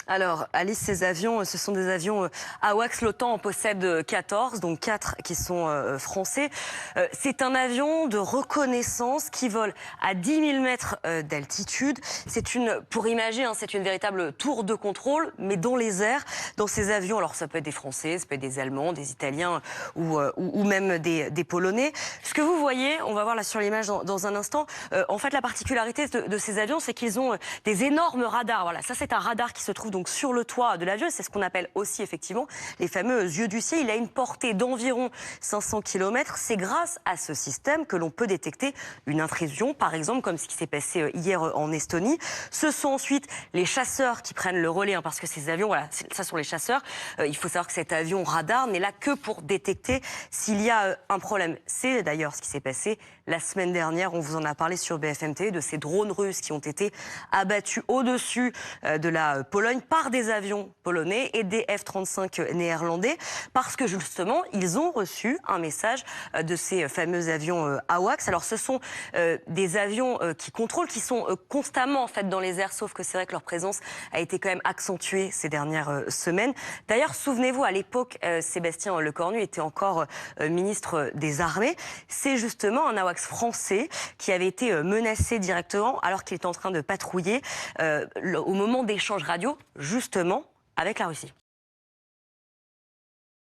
Alors, Alice, ces avions, ce sont des avions AWACS. L'OTAN en possède 14, donc 4 qui sont français. C'est un avion de reconnaissance qui vole à 10 000 mètres d'altitude. Pour imaginer, c'est une véritable tour de contrôle, mais dans les airs. Dans ces avions, alors ça peut être des Français, ça peut être des Allemands, des Italiens ou même des Polonais. Ce que vous voyez, on va voir là sur l'image dans un instant, en fait, la particularité de ces avions, c'est qu'ils ont des énormes radars. Voilà, ça c'est un radar qui se trouve donc sur le toit de l'avion. C'est ce qu'on appelle aussi effectivement les fameux yeux du ciel. Il a une portée d'environ 500 km. C'est grâce à ce système que l'on peut détecter une intrusion, par exemple, comme ce qui s'est passé hier en Estonie. Ce sont ensuite les chasseurs qui prennent le relais, parce que ces avions, voilà, ça sont les chasseurs. Il faut savoir que cet avion radar n'est là que pour détecter s'il y a un problème. C'est d'ailleurs ce qui s'est passé la semaine dernière. On vous en a parlé sur BFM TV de ces drones russes qui ont été abattus au-dessus de la Pologne par des avions polonais et des F-35 néerlandais, parce que justement, ils ont reçu un message de ces fameux avions AWACS. Alors, ce sont des avions qui contrôlent, qui sont constamment en fait dans les airs, sauf que c'est vrai que leur présence a été quand même accentuée ces dernières semaines. D'ailleurs, souvenez-vous, à l'époque, Sébastien Lecornu était encore ministre des Armées. C'est justement un AWACS français qui avait été menacé directement alors qu'il était en train de patrouiller au moment d'échanges radio, justement, avec la Russie.